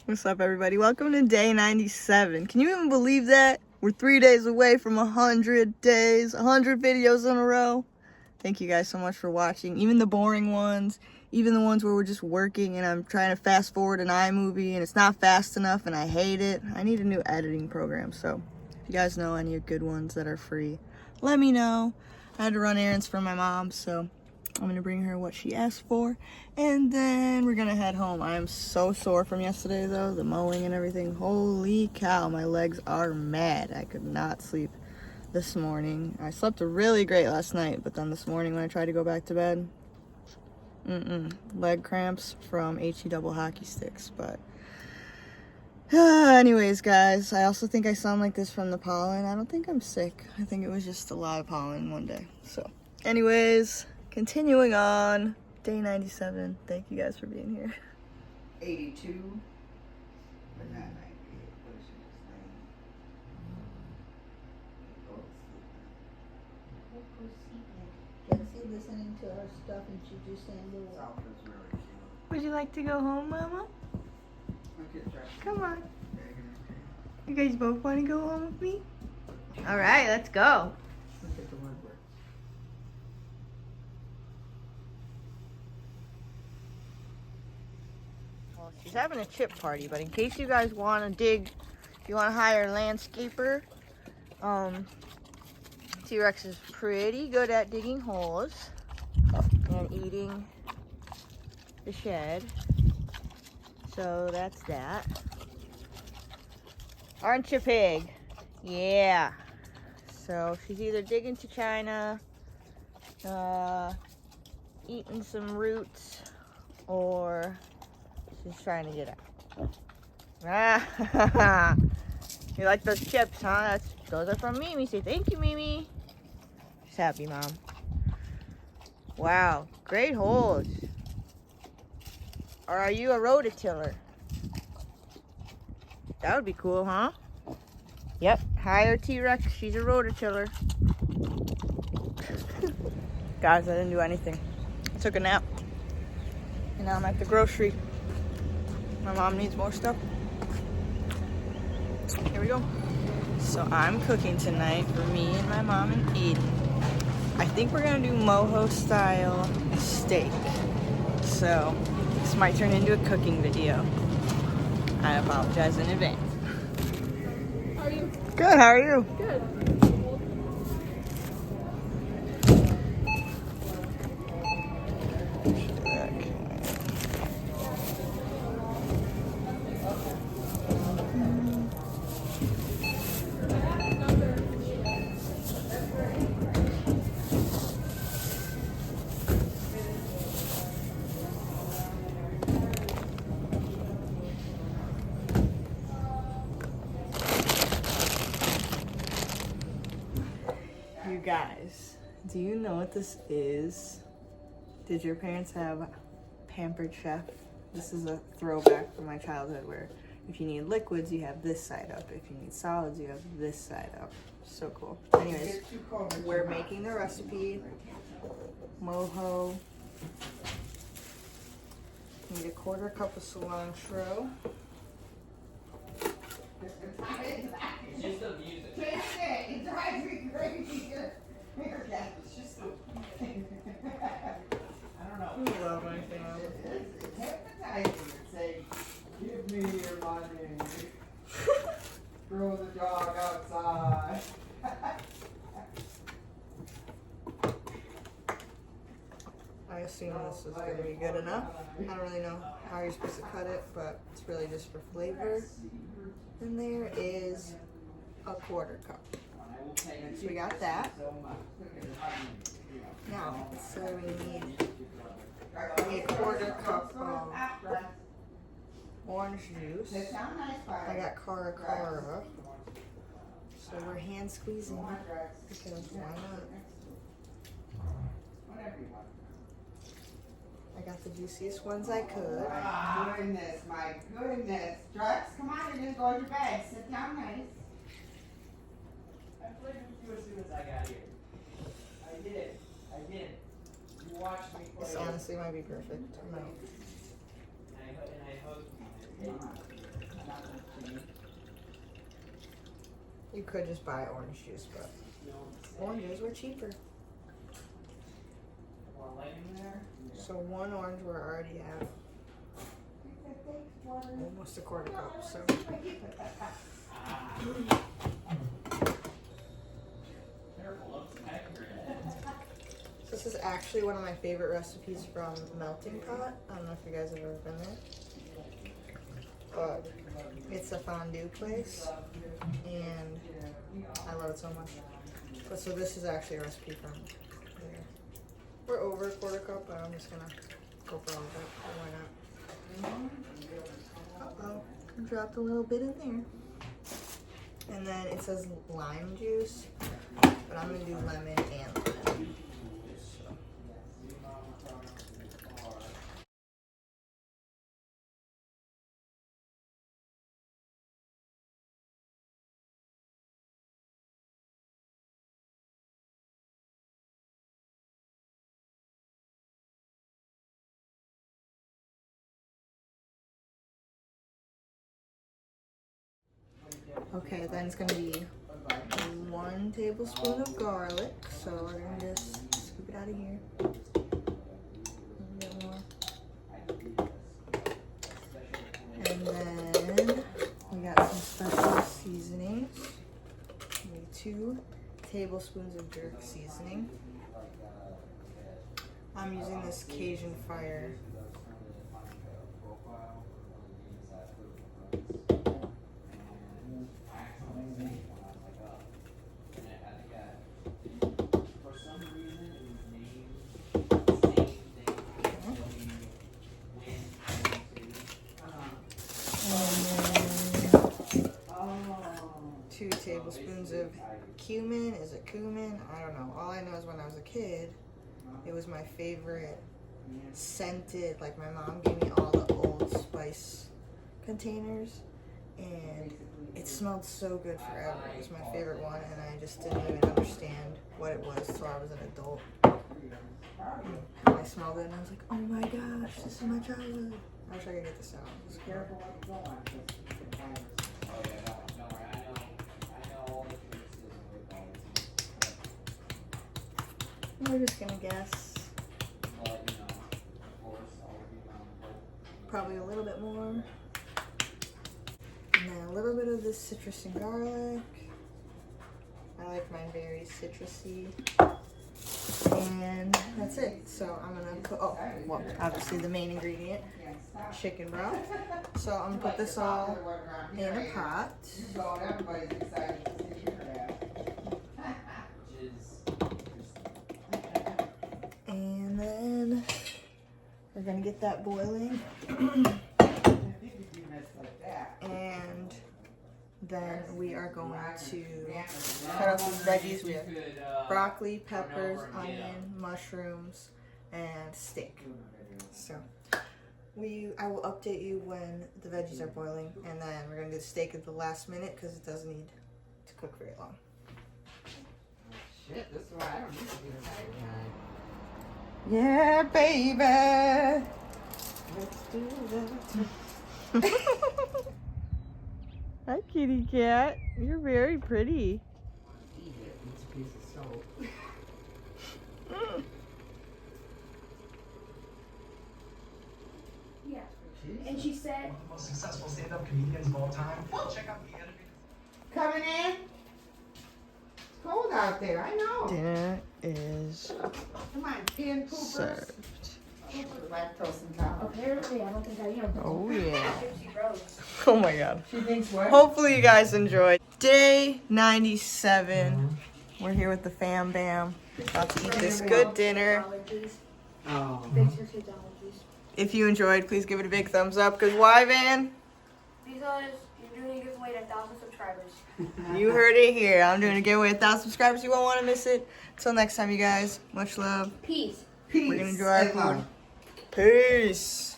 What's up, everybody? Welcome to day 97. Can you even believe that? We're 3 days away from 100 days, 100 videos in a row. Thank you guys so much for watching. Even the boring ones, even the ones where we're just working and I'm trying to fast forward an iMovie and it's not fast enough and I hate it. I need a new editing program, so if you guys know any good ones that are free, let me know. I had to run errands for my mom, so I'm gonna bring her what she asked for, and then we're gonna head home. I am so sore from yesterday though, the mowing and everything. Holy cow, my legs are mad. I could not sleep this morning. I slept really great last night, but then this morning when I tried to go back to bed, leg cramps from HE double hockey sticks. But anyways, guys, I also think I sound like this from the pollen. I don't think I'm sick. I think it was just a lot of pollen one day. So anyways, continuing on, day 97. Thank you guys for being here. 82, but not 98. What is it? Jesse listening to our stuff and she just saying the word. South is really cute. Would you like to go home, Mama? Okay, Come on. You guys both want to go home with me? All right, let's go. Look at the woodwork. Well, she's having a chip party, but in case you guys want to dig, if you want to hire a landscaper, T-Rex is pretty good at digging holes and eating the shed. So that's that. Aren't you, pig? Yeah. So she's either digging to China, eating some roots, or she's trying to get out. You like those chips, huh? Those are from Mimi. Say thank you, Mimi. She's happy, Mom. Wow, great holes. Or are you a rototiller? That would be cool, huh? Yep, hire T-Rex. She's a rototiller. Guys, I didn't do anything. I took a nap. And now I'm at the grocery. My mom needs more stuff. Here we go. So I'm cooking tonight for me and my mom and Eden. I think we're gonna do Mojo style steak. So this might turn into a cooking video. I apologize in advance. How are you? Good, how are you? Good. You guys, do you know what this is? Did your parents have Pampered Chef? This is a throwback from my childhood where if you need liquids, you have this side up. If you need solids, you have this side up. So cool. Anyways, we're making the recipe. Mojo. Need a 1/4 cup of cilantro. It's just the music. It drives me crazy. It's just the. I don't know. I love anything else. It's hypnotizing to say, give me your money. Throw the dog outside. I assume this is going to be good enough. I don't really know how you're supposed to cut it, but it's really just for flavor. And there is a 1/4 cup. So we got that. Now, so we need a 1/4 cup of orange juice. I got Cara Cara. So we're hand squeezing because why not? I got the juiciest ones I could. My goodness, my goodness. Drex, come on, you're gonna go in your bed. Sit down nice. I played with you as soon as I got here. I did. You watched me play. This honestly might be perfect. No. And I hugged you. You could just buy orange juice, but oranges were cheaper. So 1 orange we're already at almost a quarter cup. So this is actually one of my favorite recipes from Melting Pot. I don't know if you guys have ever been there, but it's a fondue place, and I love it so much. But so this is actually a recipe from there. We're over a quarter cup, but I'm just gonna go for all of it. Why not? Uh-oh, dropped a little bit in there. And then it says lime juice, but I'm gonna do lemon and lemon. Okay, then it's gonna be 1 tablespoon of garlic. So we're gonna just scoop it out of here. A bit more. And then we got some special seasonings. Maybe 2 tablespoons of jerk seasoning. I'm using this Cajun Fire. And then 2 tablespoons of cumin. Is it cumin? I don't know. All I know is when I was a kid, it was my favorite scented. Like my mom gave me all the Old Spice containers, and it smelled so good forever. It was my favorite one, and I just didn't even understand what it was until I was an adult. And I smelled it, and I was like, oh my gosh, this is my childhood. I wish I could get this out. It's careful. We're just gonna guess. Probably a little bit more. And then a little bit of this citrus and garlic. I like mine very citrusy. And that's it. So I'm gonna cook, oh, well, obviously the main ingredient, chicken broth. So I'm gonna put this all in a pot. And then we're gonna get that boiling. And then we are going to cut up these veggies. We have broccoli, peppers, onion, mushrooms, and steak. So I will update you when the veggies are boiling, and then we're gonna do the steak at the last minute because it doesn't need to cook very long. Shit, this is why I don't need to do the Yeah, baby. Let's do that. Hi, kitty cat. You're very pretty. Eat it. It's a piece of soap. Yeah. And she said, One of the most successful stand-up comedians of all time. Check out the interview. Coming in? It's cold out there, I know. Dinner is Come on, pin poopers. served. Lactose intolerant. apparently, I don't think I am. Oh, yeah. She froze. Oh, my God. She thinks what? Hopefully you guys enjoyed. Day 97. We're here with the fam bam. About to eat this good dinner. Allergies. Oh. Fix your kids' allergies. If you enjoyed, please give it a big thumbs up. Because why, Van? Because you're doing a giveaway to 1,000 subscribers. You heard it here. I'm doing a giveaway 1,000 subscribers. You won't want to miss it. Until next time, you guys. Much love. Peace. Peace. We're going to enjoy our and love. food. Peace.